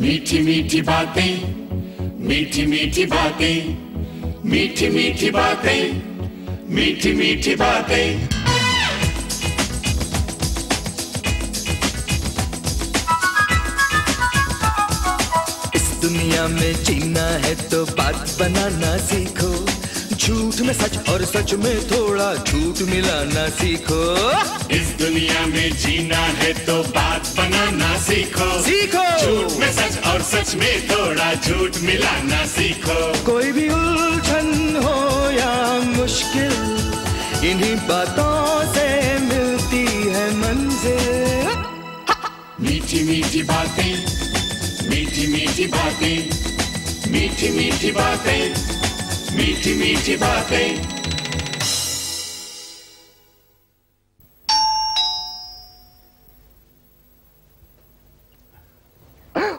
मीठी मीठी बातें, मीठी मीठी बातें, मीठी मीठी बातें, मीठी मीठी बातें। इस दुनिया में जीना है तो बात बनाना सीखो, झूठ में सच और सच में थोड़ा झूठ मिलाना सीखो। इस दुनिया में जीना है तो बात बनाना सीखो, सीखो। झूठ में सच और सच में थोड़ा झूठ मिलाना सीखो। कोई भी उलझन हो या मुश्किल, इन्हीं बातों से मिलती है मंजिल। मीठी मीठी बातें, मीठी मीठी बातें, मीठी मीठी बातें, मीठी मीठी बातें।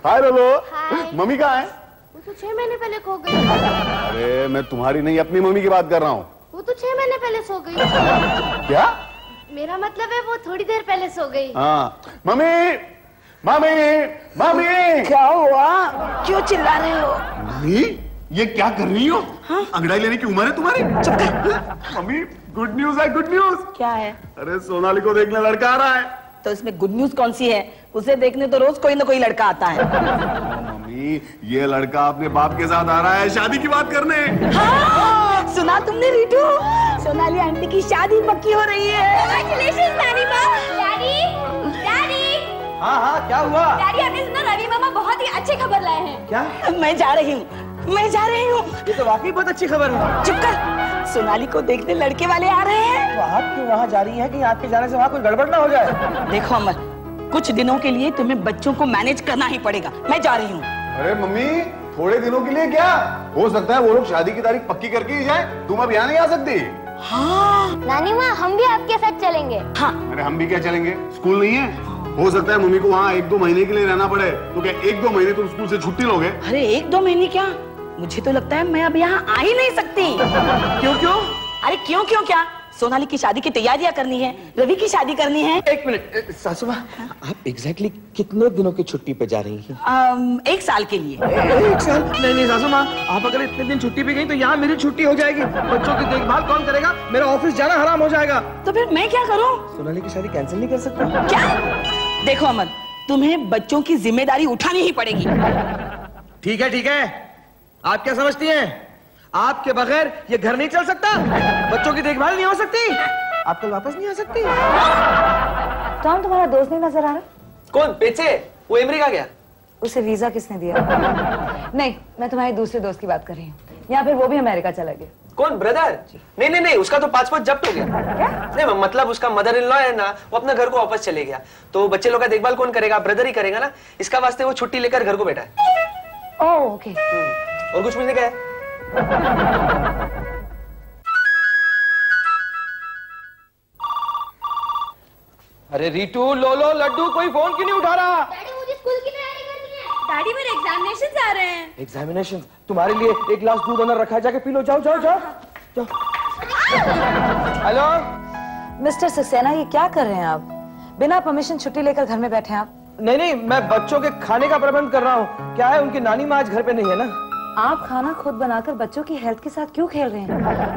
हाय लोलो, मम्मी कहाँ है? वो तो 6 महीने पहले खो गई। अरे मैं तुम्हारी नहीं अपनी मम्मी की बात कर रहा हूँ। वो तो 6 महीने पहले सो गई। क्या? मेरा मतलब है वो थोड़ी देर पहले सो गई। हाँ, मम्मी मम्मी मम्मी। क्या हुआ? क्यों चिल्ला रहे हो? मम्मी ये क्या कर रही हो? हाँ? अंगड़ाई लेने की उम्र है तुम्हारी? चुप कर। मम्मी गुड न्यूज है, गुड न्यूज। क्या है? अरे सोनाली को देखने लड़का आ रहा है। तो इसमें गुड न्यूज कौन सी है? उसे देखने तो रोज कोई ना कोई लड़का आता है। मम्मी ये लड़का अपने बाप के साथ आ रहा है शादी की बात करने। हाँ, सुना तुमने रीटू? सोनाली आंटी की शादी पक्की हो रही है। Congratulations, नानी माँ। Daddy, daddy. हाँ हाँ क्या हुआ? डैडी हमने सुना रवि मामा बहुत ही अच्छी खबर लाए हैं। क्या? मैं जा रही हूँ, मैं जा रही हूँ। ये तो वाकई बहुत अच्छी खबर है। चुप कर। सोनाली को देखने लड़के वाले आ रहे हैं। तो आप क्यों वहाँ जा रही हैं कि आपके जाने से वहाँ कोई गड़बड़ ना हो जाए? देखो अमर, कुछ दिनों के लिए तुम्हें बच्चों को मैनेज करना ही पड़ेगा। मैं जा रही हूँ। अरे मम्मी थोड़े दिनों के लिए क्या, हो सकता है वो लोग शादी की तारीख पक्की करके ही जाए, तुम अब यहाँ नहीं आ सकती। हाँ नानी माँ हम भी आपके साथ चलेंगे। हाँ। अरे हम भी क्या चलेंगे, स्कूल नहीं है? हो सकता है मम्मी को वहाँ 1-2 महीने के लिए रहना पड़े, तो क्या 1-2 महीने तुम स्कूल से छुट्टी लोगे? अरे 1-2 महीने क्या, मुझे तो लगता है मैं अब यहाँ आ ही नहीं सकती। क्यों क्यों? अरे क्यों क्यों क्या, सोनाली की शादी की तैयारियां करनी है, रवि की शादी करनी है। एक मिनट सासू माँ, आप एग्जैक्टली कितने दिनों की छुट्टी पे जा रही हैं? 1 साल के लिए। 1 साल? नहीं नहीं सासू माँ, आप अगर इतने दिन छुट्टी पे गई तो यहाँ मेरी छुट्टी हो जाएगी। बच्चों की देखभाल कौन करेगा? मेरा ऑफिस जाना हराम हो जाएगा। तो फिर मैं क्या करूँ? सोनाली की शादी कैंसिल नहीं कर सकता? क्या? देखो अमन, तुम्हें बच्चों की जिम्मेदारी उठानी ही पड़ेगी। ठीक है ठीक है, आप क्या समझती हैं? आपके बगैर ये घर नहीं चल सकता, बच्चों की देखभाल नहीं हो सकती, आप कल वापस नहीं आ सकती। टॉम तुम्हारा दोस्त नहीं नजर आ रहा? कौन? पीछे वो अमेरिका गया। उसे वीजा किसने दिया? नहीं, मैं तुम्हारे दूसरे दोस्त की बात कर रही हूँ, या फिर वो भी अमेरिका चला गया। कौन? ब्रदर? नहीं नहीं नहीं, उसका तो पासपोर्ट जब्त हो गया। नहीं मतलब उसका मदर इन लॉ है ना, वो अपने घर को वापस चले गया, तो बच्चे लोग का देखभाल कौन करेगा? ब्रदर ही करेगा ना, इसका वास्ते वो छुट्टी लेकर घर को बैठा है। Oh okay. और कुछ पूछने का है? अरे रीटू, लोलो, लड्डू, कोई फोन क्यों नहीं उठा रहा? डैडी मुझे स्कूल की तैयारी करनी है। डैडी मेरे एग्जामिनेशंस आ रहे हैं। एग्जामिनेशन? तुम्हारे लिए 1 गिलास दूध अंदर रखा है, जाके पी लो। जाओ जाओ जाओ जाओ। हेलो मिस्टर सक्सेना, ये क्या कर रहे हैं आप? बिना परमिशन छुट्टी लेकर घर में बैठे हैं आप? नहीं नहीं, मैं बच्चों के खाने का प्रबंध कर रहा हूँ। क्या है, उनकी नानी माँ आज घर पे नहीं है ना। आप खाना खुद बनाकर बच्चों की हेल्थ के साथ क्यों खेल रहे हैं?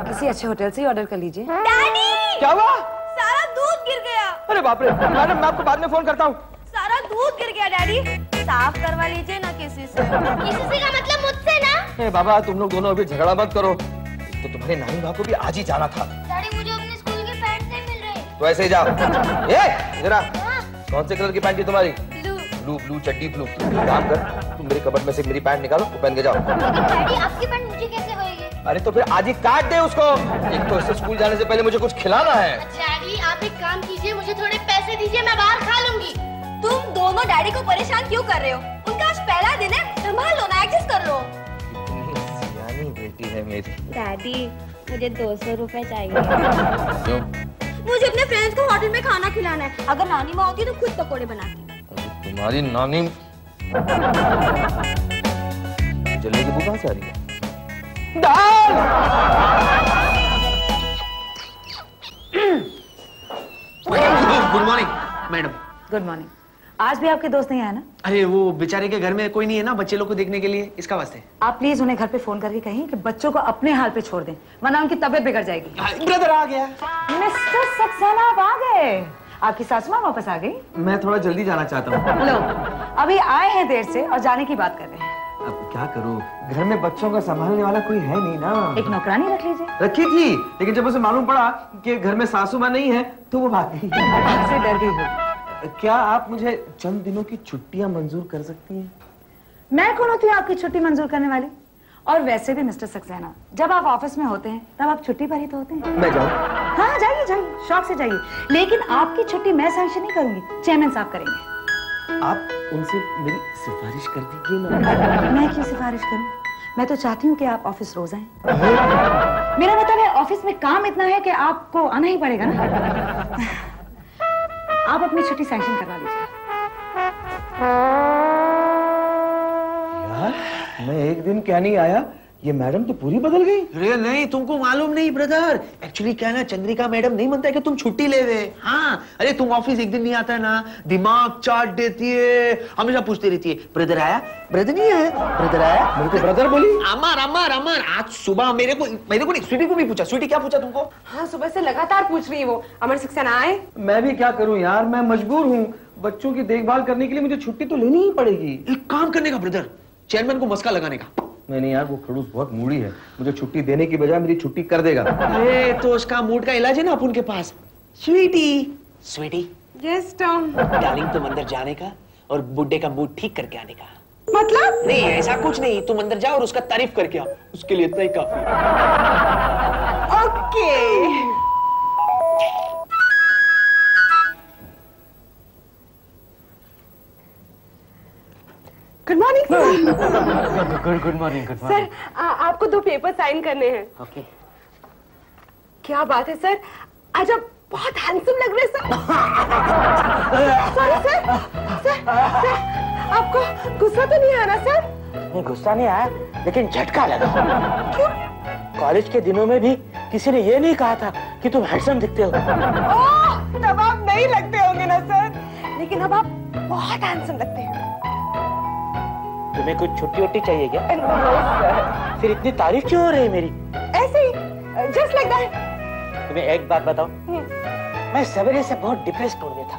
किसी अच्छे होटल से ही ऑर्डर कर लीजिए। डैडी! क्या हुआ? सारा दूध गिर गया। अरे बाप रे, मैडम मैं आपको बाद में फोन करता हूँ। सारा दूध गिर गया डैडी, साफ करवा लीजिए ना किसी से। किसी से का मतलब मुझसे ना? अरे बाबा तुम लोग दोनों अभी झगड़ा मत करो, तो तुम्हारे नानी माँ को भी आज ही जाना था। डैडी मुझे अपने स्कूल की पैंट नहीं मिल रही। तो ऐसे ही जाओ। ए जरा, कौन से कलर की पैंट है तुम्हारी? ब्लू। ब्लू चड्डी ब्लू। काम कर, तुम मेरी कबर्ड में से मेरी पैंट निकालो, वो पहन के जाओ। डैडी आपकी पैंट मुझे कैसे होएगी? अरे तो फिर आज ही काट दे उसको, एक तो इससे स्कूल जाने से पहले मुझे कुछ खिलाना है। डैडी आप एक काम कीजिए, मुझे थोड़े पैसे दीजिए, मैं बाहर खा लूंगी। तुम दोनों डैडी को परेशान क्यों कर रहे हो? उनका आज पहला दिन है, संभाल लो ना, एडजस्ट कर लो। इतनी सियानी बेटी है मेरी। डैडी मुझे 200 रुपए चाहिए। क्यों? मुझे अपने फ्रेंड्स को होटल में खाना खिलाना है। अगर नानी माँ होती तो खुद पकोड़े बनाती। तुम्हारी नानी जल्दी की कहाँ से आ रही है? दाल! Good morning madam. Good morning. आज भी आपके दोस्त नहीं आए ना? अरे वो बेचारे के घर में कोई नहीं है ना बच्चे लोग को देखने के लिए, इसका वास्ते। आप प्लीज उन्हें घर पे फोन करके कहिए कि बच्चों को अपने हाल पे छोड़ दें, वरना उनकी तबीयत बिगड़ जाएगी। ब्रदर आ गया। मिस्टर सक्सेना आप आ गए। आपकी सासू माँ वापस आ गई? मैं थोड़ा जल्दी जाना चाहता हूँ। लो, अभी आए हैं देर से और जाने की बात कर रहे हैं। अब क्या करूँ, घर में बच्चों का संभालने वाला कोई है नहीं ना। एक नौकरानी रख लीजिए। रखी थी, लेकिन जब उसे मालूम पड़ा कि घर में सासू माँ नहीं है तो वो भाग गई। आपसे डर गई हो। क्या आप मुझे चंद दिनों की छुट्टियां मंजूर कर सकती हैं? मैं कौन होती हूँ आपकी छुट्टी मंजूर करने वाली? और वैसे भी मिस्टर सक्सेना, जब आप ऑफिस में होते हैं तब आप छुट्टी पर ही तो होते हैं। मैं जाऊँ? हाँ जाइए जाइए, शौक से जाइए, लेकिन आपकी छुट्टी मैं सैंक्शन नहीं करूंगी, चेयरमैन साहब करेंगे। आप उनसे मेरी सिफारिश कर दीजिए ना। मैं क्यों सिफारिश करूं? मैं तो चाहती हूँ कि आप ऑफिस रोज आएं। मेरा मतलब है ऑफिस में काम इतना है कि आपको आना ही पड़ेगा ना। आप अपनी छुट्टी सैंक्शन करवा लीजिए। यार मैं एक दिन क्या नहीं आया, ये मैडम तो पूरी बदल गई। अरे नहीं, तुमको मालूम नहीं ब्रदर, एक्चुअली क्या है ना, चंद्रिका मैडम नहीं मनता है कि तुम छुट्टी ले वे। हाँ, अरे तुम ऑफिस एक दिन नहीं आता है ना, दिमाग चाट देती है, हमेशा पूछती रहती है ब्रदर आया, ब्रदर नहीं आया, ब्रदर आया। मेरे को ब्रदर बोली? अमर अमर अमर, आज सुबह मेरे को नहीं, स्वीटी को भी पूछा। स्वीटी क्या पूछा तुमको? हाँ, सुबह से लगातार पूछ रही है वो, अमर सक्सेना आए? मैं भी क्या करूं यार, मैं मजबूर हूँ, बच्चों की देखभाल करने के लिए मुझे छुट्टी तो लेनी ही पड़ेगी। एक काम करने का ब्रदर, चेयरमैन को मस्का लगाने का। नहीं यार, वो खड़ूस बहुत मूडी है, मुझे छुट्टी देने की बजाय मेरी छुट्टी कर देगा। अरे तो उसका मूड का इलाज है ना अपन के पास। Sweetie sweetie. Yes Tom. Darling, तुम अंदर जाने का और बुड्ढे का मूड ठीक करके आने का। मतलब? नहीं ऐसा कुछ नहीं, तुम अंदर जाओ और उसका तारीफ करके आओ, उसके लिए इतना ही काफी। Okay. Good morning sir. Good morning. Sir, आपको 2 पेपर साइन करने हैं। ओके। क्या बात है सर, आज आप बहुत हैंडसम लग रहे हैं सर। सॉरी सर, आपको गुस्सा तो नहीं आ रहा सर? नहीं, गुस्सा नहीं आया, लेकिन झटका लगा। क्यों? कॉलेज के दिनों में भी किसी ने ये नहीं कहा था कि तुम हैंडसम दिखते हो। ओह, तब आप नहीं लगते होंगे ना सर, लेकिन अब आप बहुत हैंडसम लगते हैं। तुम्हें कुछ छुट्टी वट्टी चाहिए क्या? No sir. फिर इतनी तारीफ क्यों हो रही है मेरी? ऐसे ही, जस्ट लाइक दैट। तुम्हें एक बात बताऊं, मैं सवेरे से बहुत डिप्रेस हो गया था,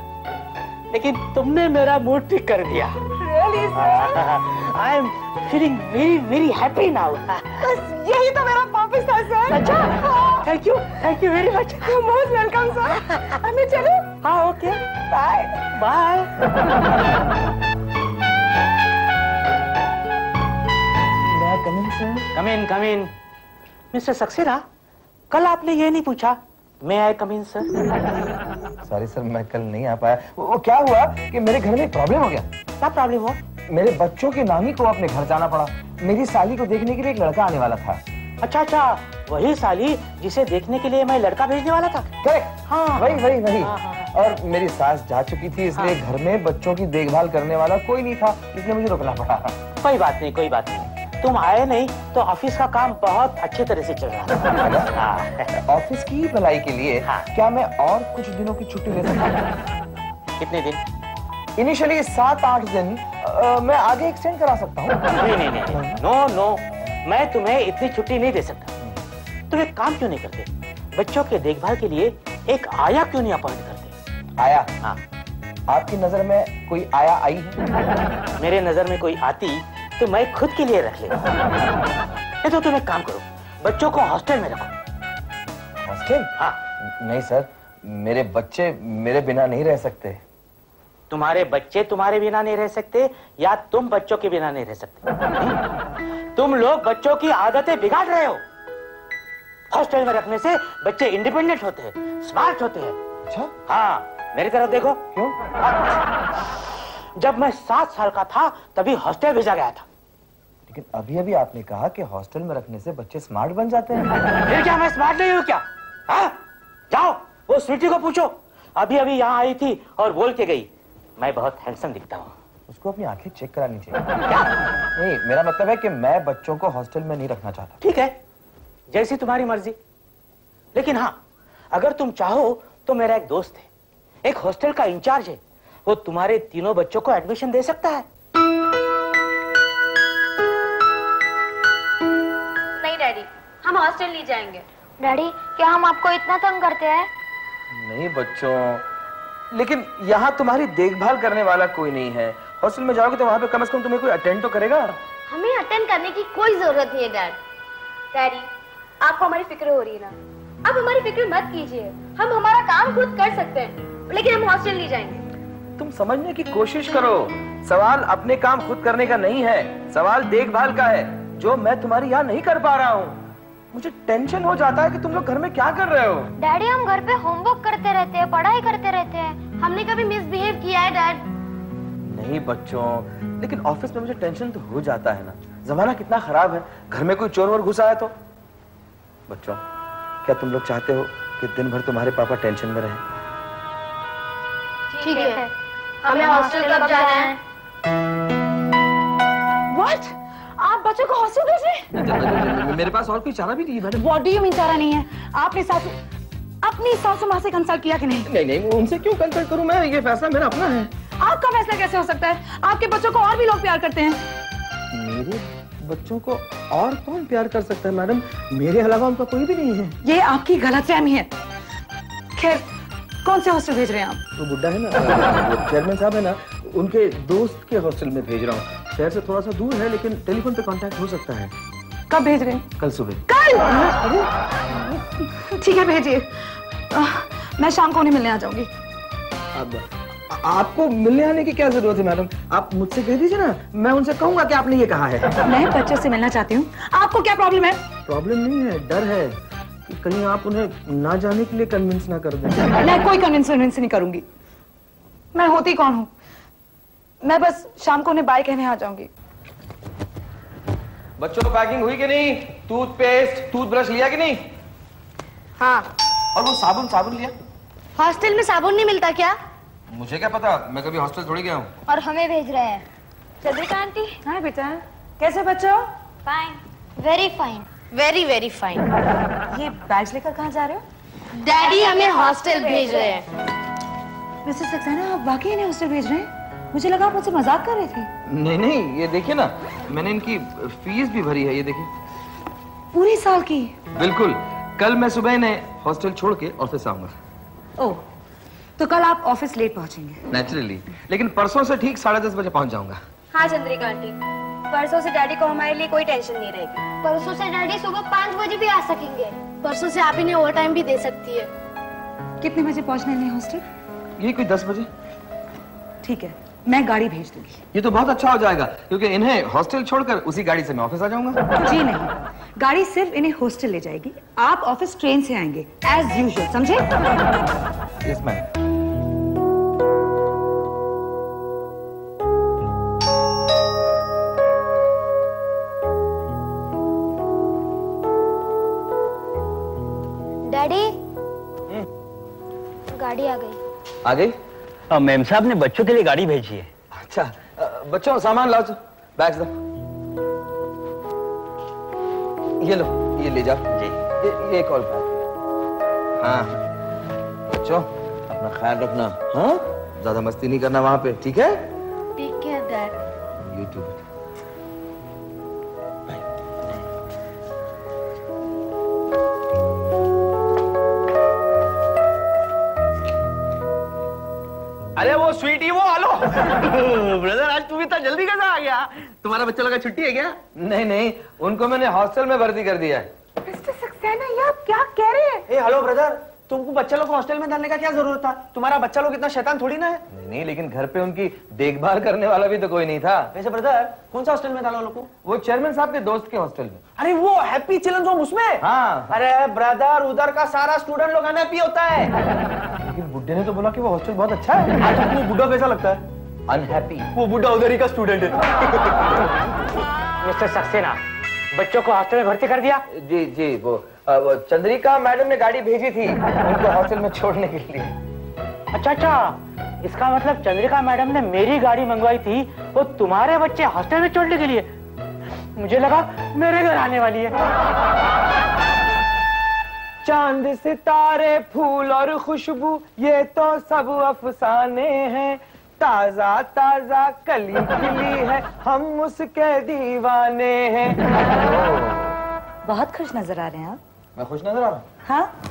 लेकिन तुमने मेरा मूड ठीक कर दिया। Really sir? I am feeling very very happy now. बस यही तो मेरा पर्पस था सर। अच्छा, thank you very much. You most welcome sir. हमें चलो? हाँ, ओके, बाय बाय। कम इन। मिस्टर सक्सेना, कल आपने ये नहीं पूछा, मैं आई कम इन सर? सॉरी सर, मैं कल नहीं आ पाया। वो क्या हुआ कि मेरे घर में प्रॉब्लम हो गया। क्या प्रॉब्लम हुआ? मेरे बच्चों की नानी को अपने घर जाना पड़ा। मेरी साली को देखने के लिए एक लड़का आने वाला था। अच्छा, वही साली जिसे देखने के लिए मैं लड़का भेजने वाला था। करेक्ट, हाँ, वही। हाँ। और मेरी सास जा चुकी थी, इसलिए घर में बच्चों की देखभाल करने वाला कोई नहीं था, इसलिए मुझे रुकना पड़ा। कोई बात नहीं। तुम आए नहीं तो ऑफिस का काम बहुत अच्छी तरह से चल रहा है। ऑफिस की भलाई के लिए क्या मैं और कुछ दिनों की छुट्टी ले सकता हूँ? कितने दिन? इनिशियली 7-8 दिन। मैं आगे एक्सटेंड करा सकता हूँ। नहीं, नो, मैं तुम्हें इतनी छुट्टी नहीं दे सकता। तुम एक काम क्यों नहीं करते, बच्चों के देखभाल के लिए एक आया क्यों नहीं अपॉइंट करते? आया? हाँ। आपकी नजर में कोई आया आई है? मेरे नजर में कोई आती तो मैं खुद के लिए रख लेता। नहीं तो तुम एक काम करो, बच्चों को हॉस्टल में रखो। हॉस्टल? हाँ। नहीं सर, मेरे बच्चे मेरे बिना नहीं रह सकते। तुम्हारे बच्चे तुम्हारे बिना नहीं रह सकते या तुम बच्चों के बिना नहीं रह सकते? तुम लोग बच्चों की आदतें बिगाड़ रहे हो। हॉस्टल में रखने से बच्चे इंडिपेंडेंट होते हैं, स्मार्ट होते हैं। अच्छा? हाँ, मेरी तरफ देखो। क्यों? जब मैं 7 साल का था तभी हॉस्टल भेजा गया था। लेकिन अभी आपने कहा कि हॉस्टल में रखने से बच्चे स्मार्ट बन जाते हैं। फिर क्या मैं स्मार्ट नहीं हूँ क्या? हाँ? जाओ वो स्वीटी को पूछो, अभी यहाँ आई थी और बोल के गई मैं बहुत हैंडसम दिखता हूँ। उसको अपनी आंखें चेक करानी चाहिए। क्या? नहीं, मेरा मतलब है कि मैं बच्चों को हॉस्टल में नहीं रखना चाहता। ठीक है, जैसी तुम्हारी मर्जी। लेकिन हाँ, अगर तुम चाहो तो मेरा एक दोस्त है, एक हॉस्टल का इंचार्ज है, वो तुम्हारे तीनों बच्चों को एडमिशन दे सकता है। नहीं डैडी, हम हॉस्टल नहीं जाएंगे। डैडी, क्या हम आपको इतना तंग करते हैं? नहीं बच्चों, लेकिन यहाँ तुम्हारी देखभाल करने वाला कोई नहीं है। हॉस्टल में जाओगे तो वहाँ पे कम से कम तुम्हें कोई अटेंड तो करेगा। हमें अटेंड करने की कोई जरूरत नहीं है डैड। डैडी, आपको हमारी फिक्र हो रही है ना, आप हमारी फिक्र मत कीजिए। हम हमारा काम खुद कर सकते हैं, लेकिन हम हॉस्टल नहीं जाएंगे। तुम समझने की कोशिश करो, सवाल अपने काम खुद करने का नहीं है, सवाल देखभाल का है, जो मैं तुम्हारी यहाँ नहीं कर पा रहा हूँ। मुझे टेंशन हो जाता है कि तुम लोग घर में क्या कर रहे हो। डैडी, हम घर पे होमवर्क करते रहते हैं, पढ़ाई करते रहते हैं। हमने कभी मिसबिहेव किया है डैड? नहीं बच्चों, लेकिन ऑफिस में मुझे टेंशन तो हो जाता है ना। जमाना कितना खराब है, घर में कोई चोर वोर घुसा है तो। बच्चों, क्या तुम लोग चाहते हो कि दिन भर तुम्हारे पापा टेंशन में रहें? ठीक है, हमें हॉस्टल कब जाना है? What? आप बच्चों को हॉस्टल भेज रहे हैं? मेरे पास और कोई चारा भी नहीं है madam. What do you mean चारा नहीं है? आपने अपनी सासू माँ से कंसल्ट किया कि नहीं? नहीं, उनसे क्यों कंसल्ट करूं मैं? ये फैसला मेरा अपना है। आपका फैसला कैसे हो सकता है? आपके बच्चों को और भी लोग प्यार करते हैं। मेरे बच्चों को और कौन प्यार कर सकता है मैडम? मेरे अलावा उनका कोई भी नहीं है। ये आपकी गलतफहमी है। खैर, कौन से हॉस्टल भेज रहे हैं आप? वो बुड्ढा है ना, वो चेयरमैन साहब है ना, उनके दोस्त के हॉस्टल में भेज रहा हूँ। शहर से थोड़ा सा दूर है, लेकिन टेलीफोन पे कांटेक्ट हो सकता है। कब भेज रहे हैं? कल सुबह। कल? ठीक है, भेजिए। मैं शाम को उन्हें मिलने आ जाऊंगी। अब आपको मिलने आने की क्या जरूरत है मैडम? आप मुझसे कह दीजिए ना, मैं उनसे कहूंगा कि आपने ये कहा है। मैं बच्चों से मिलना चाहती हूँ। आपको क्या प्रॉब्लम है? प्रॉब्लम नहीं है, डर है कि कहीं आप उन्हें ना जाने के लिए कन्विंस ना कर दें। मैं कोई कन्विंस नहीं करूंगी। मैं होती कौन हूँ? मैं बस शाम को उन्हें बाय कहने आ जाऊंगी। बच्चों, पैकिंग हुई कि नहीं? टूथपेस्ट, टूथब्रश लिया कि नहीं? हाँ। और वो साबुन लिया? हॉस्टल में साबुन नहीं मिलता क्या? मुझे क्या पता, मैं कभी हॉस्टल थोड़ी गया हूँ। और हमें भेज रहे हैं। चंद्रिका आंटी। हाँ बेटा, कैसे बच्चों? Fine, very fine, very very fine. ये बैग्स लेकर कहाँ जा रहे हो? डैडी हमें हॉस्टल भेज रहे हैं। मिसेस सक्सेना, आप वाकई इन्हें हॉस्टल भेज रहे हैं? मुझे लगा आप मुझसे मजाक कर रहे थे। नहीं, ये देखिए ना, मैंने इनकी फीस भी भरी है, ये देखिए। पूरी साल की? बिल्कुल। कल मैं सुबह इन्हें हॉस्टल छोड़ के ऑफिस आऊंगा। ओह, तो कल आप ऑफिस लेट पहुंचेंगे? नेचुरली, लेकिन परसों से ठीक 10:30 बजे पहुंच जाऊंगा। हाँ चंद्रिका आंटी, परसों से डैडी को हमारे लिए कोई टेंशन नहीं रहेगी। परसों से डैडी सुबह 5 बजे भी आ सकेंगे। परसों से आप इन्हें ओवर टाइम भी दे सकती है। कितने बजे पहुंचना है हॉस्टल? ये कोई 10 बजे। ठीक है, मैं गाड़ी भेज दूंगी। ये तो बहुत अच्छा हो जाएगा, क्योंकि इन्हें हॉस्टल छोड़कर उसी गाड़ी से मैं ऑफिस आ जाऊंगा। जी नहीं, गाड़ी सिर्फ इन्हें हॉस्टल ले जाएगी। आप ऑफिस ट्रेन से आएंगे एज यूजुअल, समझे? Yes ma'am. डैडी, गाड़ी आ गई। आ गई? मैम साहब ने बच्चों के लिए गाड़ी भेजी है। अच्छा, बच्चों सामान लाओ, बैग्स दो। ये लो, ये ले जाओ जी। ये एक और बैग। हाँ बच्चों, अपना ख्याल रखना। हाँ, ज्यादा मस्ती नहीं करना वहां पे, ठीक है? ठीक है डैड। You to. अरे वो स्वीटी, वो आलो। ब्रदर, आज तू इतना जल्दी कैसे आ गया? तुम्हारा बच्चा लगा छुट्टी है क्या? नहीं, उनको मैंने हॉस्टल में भर्ती कर दिया है। मिस्टर सक्सेना, ये आप क्या कह रहे हैं? ए, हेलो ब्रदर, तुमको बच्चा लोग को हॉस्टल में डालने का क्या जरूरत था? तुम्हारा बच्चा लोग इतना शैतान थोड़ी ना है। नहीं, लेकिन घर पे उनकी देखभाल करने वाला भी तो कोई नहीं था। वैसे ब्रदर, कौन सा हॉस्टल में डाला लोग को? वो चेयरमैन साहब के दोस्त के हॉस्टल में। अरे वो हैप्पी चिल्ड्रन होम, उसमें? हाँ। अरे ब्रदर, उधर का सारा स्टूडेंट लोग अनहैप्पी होता है। लेकिन बुड्ढे ने तो बोला कि वो हॉस्टल बहुत अच्छा है। आज तुमको बुड्ढा कैसा लगता है? अनहैप्पी। वो बुड्ढा उधर ही का स्टूडेंट है। मिस्टर सक्सेना, बच्चों को हॉस्टल में भर्ती कर दिया? जी, वो चंद्रिका मैडम ने गाड़ी भेजी थी उनको हॉस्टल में छोड़ने के लिए। अच्छा, इसका मतलब चंद्रिका मैडम ने मेरी गाड़ी मंगवाई थी वो तुम्हारे बच्चे हॉस्टल में छोड़ने के लिए। मुझे लगा मेरे घर आने वाली है। चांद सितारे फूल और खुशबू, ये तो सब अफसाने हैं। ताजा ताजा कली खिली है, हम उसके दीवाने हैं। बहुत खुश नजर आ रहे हैं आप। मैं खुश नजर आ रहा हूँ? हाँ,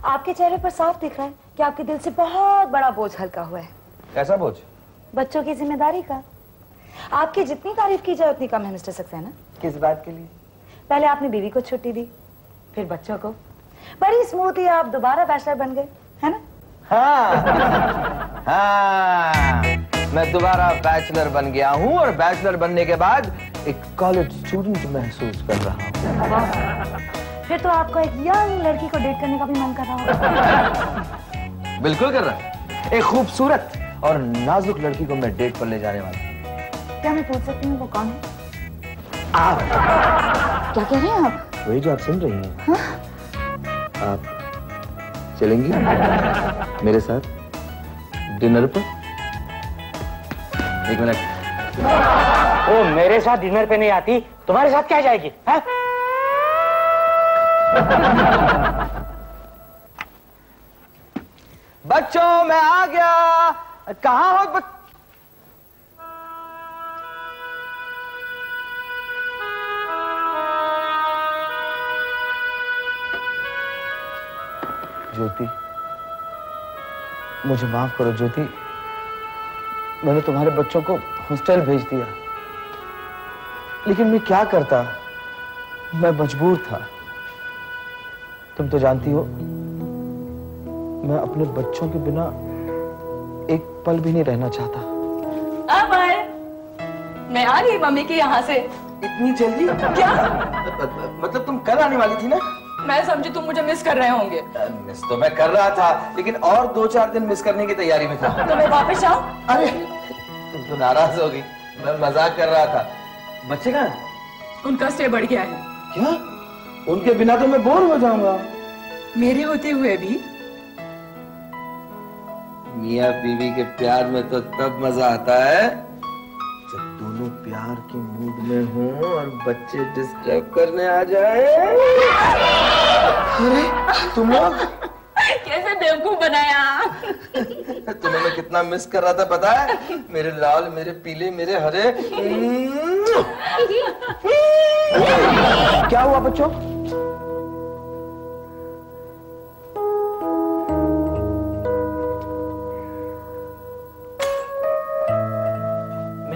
आपके चेहरे पर साफ दिख रहा है कि आपके दिल से बहुत बड़ा बोझ हल्का हुआ है। कैसा बोझ? बच्चों की जिम्मेदारी का। आपकी जितनी तारीफ की जाए उतनी कम है मिस्टर सक्सेना। किस बात के लिए? पहले आपने बीवी को छुट्टी दी, फिर बच्चों को। बड़ी स्मूथली आप दोबारा बैचलर बन गए, है ना? हाँ, हाँ, मैं दोबारा बैचलर बन गया हूँ और बैचलर बनने के बाद एक कॉलेज स्टूडेंट महसूस कर रहा हूँ। फिर तो आपको एक यंग लड़की को डेट करने का भी मन कर रहा होगा। बिल्कुल कर रहा है। एक खूबसूरत और नाजुक लड़की को मैं डेट पर ले जाने वाला हूँ। क्या मैं पूछ सकती हूँ वो कौन है? आप। क्या कह रहे हैं आप? वही जो आप सुन रही हैं। हाँ? आप चलेंगी मेरे साथ डिनर पर? एक मिनट। वो मेरे साथ डिनर पे नहीं आती, तुम्हारे साथ क्या जाएगी? है? बच्चों मैं आ गया। कहाँ हो ज्योति, मुझे माफ करो ज्योति, मैंने तुम्हारे बच्चों को हॉस्टल भेज दिया, लेकिन मैं क्या करता, मैं मजबूर था। तुम तो जानती हो मैं अपने बच्चों के बिना एक पल भी नहीं रहना चाहता। अब आए, मैं आ गई मम्मी के यहाँ से। इतनी जल्दी? क्या? मतलब तुम कल आने वाली थी ना? मैं समझी तुम मुझे मिस कर रहे होंगे। मिस तो मैं कर रहा था, लेकिन और 2-4 दिन मिस करने की तैयारी में था। तो मैं वापस आऊं? अरे तुम तो नाराज होगी, मैं मजाक कर रहा था। बच्चे कहाँ? उनका स्टे बढ़ गया है। क्या? उनके बिना तो मैं बोर हो जाऊंगा। मेरे होते हुए भी? मियाँ बीवी के प्यार में तो तब मजा आता है जब दोनों प्यार के मूड में हों और बच्चे डिस्टर्ब करने आ जाए। अरे तुम लोग कैसे बेवकूफ बनाया? तुम्हें मैं कितना मिस कर रहा था पता है? मेरे लाल, मेरे पीले, मेरे हरे। क्या हुआ बच्चों?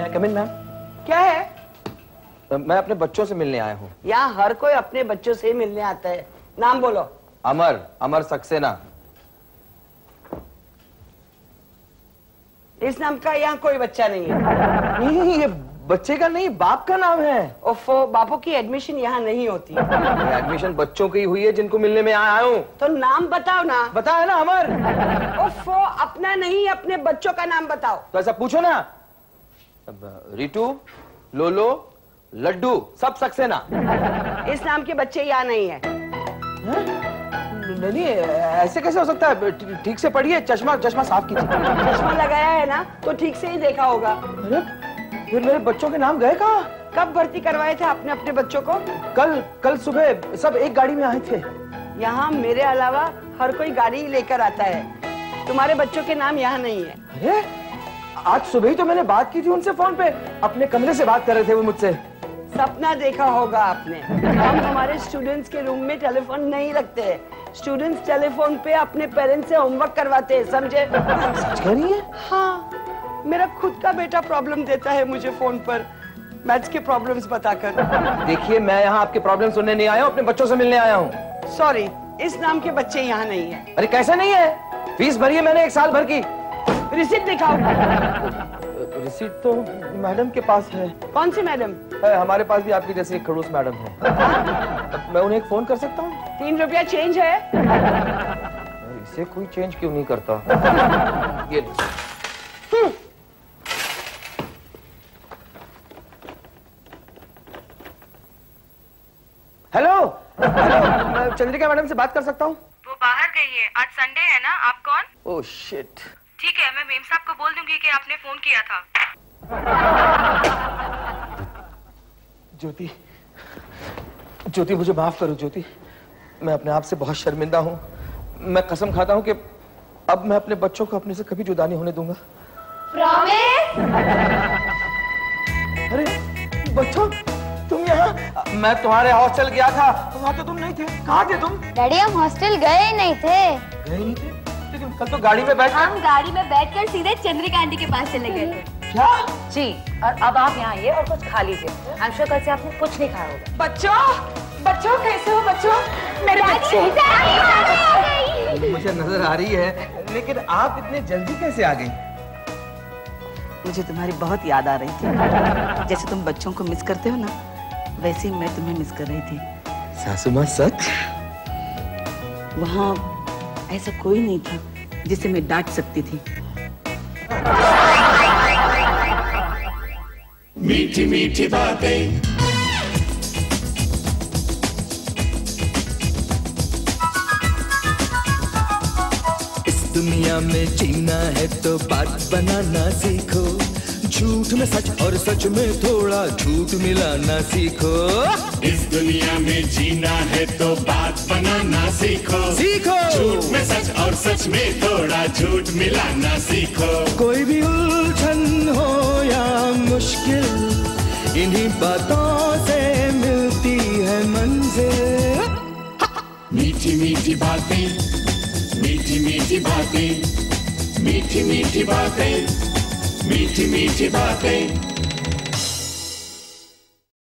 कम इन मैम। क्या है? मैं अपने बच्चों से मिलने आया हूँ। यहाँ हर कोई अपने बच्चों से ही मिलने आता है। नाम बोलो। अमर, अमर सक्सेना। इस नाम का यहाँ कोई बच्चा नहीं है। नहीं, ये बच्चे का नहीं, बाप का नाम है। ओफो, बापों की एडमिशन यहाँ नहीं होती। एडमिशन बच्चों की हुई है जिनको मिलने में आया हूँ। तो नाम बताओ ना। बताया ना अमर। ओफो, अपना नहीं अपने बच्चों का नाम बताओ। तो ऐसा पूछो ना। रिटू, लोलो, लड्डू, सब सक्सेना। इस नाम के बच्चे यहाँ नहीं है। नहीं, ऐसे कैसे हो सकता है? ठीक से पढ़िए, चश्मा चश्मा साफ कीजिए। चश्मा लगाया है ना, तो ठीक से ही देखा होगा। अरे फिर मेरे बच्चों के नाम गए कहाँ? कब भर्ती करवाए थे आपने अपने बच्चों को? कल सुबह सब एक गाड़ी में आए थे। यहाँ मेरे अलावा हर कोई गाड़ी लेकर आता है। तुम्हारे बच्चों के नाम यहाँ नहीं है। अरे आज सुबह ही तो मैंने बात की थी उनसे फोन पे। अपने कमरे से बात कर रहे थे वो मुझसे। सपना देखा होगा आपने। हम हमारे स्टूडेंट्स के रूम में टेलीफोन नहीं रखते। स्टूडेंट्स टेलीफोन पे अपने पेरेंट्स से होमवर्क करवाते हैं, समझे? सच कह रही है? हाँ, मेरा खुद का बेटा प्रॉब्लम देता है मुझे फोन पर, मैथ्स के प्रॉब्लम्स बताकर। देखिए, मैं यहाँ आपके प्रॉब्लम सुनने नहीं आया हूँ, अपने बच्चों से मिलने आया हूँ। सॉरी, इस नाम के बच्चे यहाँ नहीं है। अरे कैसे नहीं है? फीस भरी है मैंने 1 साल भर की। रिसीट दिखाओ। रिसीट तो मैडम के पास है। कौन सी मैडम? हमारे पास भी आपकी जैसी एक खड़ूस मैडम है। मैं उन्हें एक फोन कर सकता हूँ? 3 रुपया चेंज है। इसे कोई चेंज क्यों नहीं करता? ये हेलो, मैं चंद्रिका मैडम से बात कर सकता हूँ? वो बाहर गई है, आज संडे है ना। आप कौन? Oh shit. ठीक है, मैं मेम साहब को बोल दूंगी कि आपने फोन किया था। ज्योति, ज्योति मुझे माफ करो ज्योति, मैं अपने आप से बहुत शर्मिंदा हूँ। मैं कसम खाता हूँ कि अब मैं अपने बच्चों को अपने से कभी जुदा नहीं होने दूंगा। प्रॉमिस? अरे बच्चों, तुम यहाँ? मैं तुम्हारे हॉस्टल गया था, वहाँ तो तुम नहीं थे। कहाँ थे तुम? डैडी हम हॉस्टल गए नहीं थे। गए नहीं थे? लेकिन कल तो गाड़ी में बैठ हम गाड़ी में बैठकर सीधे चंद्रिका आंटी के पास चले गए थे। क्या? जी, और अब आप यहाँ आइए और कुछ खा लीजिए। आई एम श्योर कल से आपने कुछ नहीं खाया होगा। बच्चों कैसे हो बच्चों? मेरे बच्चे मुझे नजर आ रही है, लेकिन आप इतने जल्दी कैसे आ गई? मुझे तुम्हारी बहुत याद आ रही थी। जैसे तुम बच्चों को मिस करते हो ना, वैसे ही मैं तुम्हें मिस कर रही थी। सासू माँ सच? वहाँ ऐसा कोई नहीं था जिसे मैं डांट सकती थी। मीठी मीठी बातें। दुनिया में जीना है तो बात बनाना सीखो, झूठ में सच और सच में थोड़ा झूठ मिलाना सीखो। इस दुनिया में जीना है तो बात बनाना सीखो, सीखो। झूठ में सच और सच में थोड़ा झूठ मिलाना सीखो। कोई भी उलझन हो या मुश्किल, इन्हीं बातों से मिलती है मंजिल। मीठी मीठी बातें, मीठी मीठी बातें, मीठी मीठी बातें, मीठी मीठी बातें।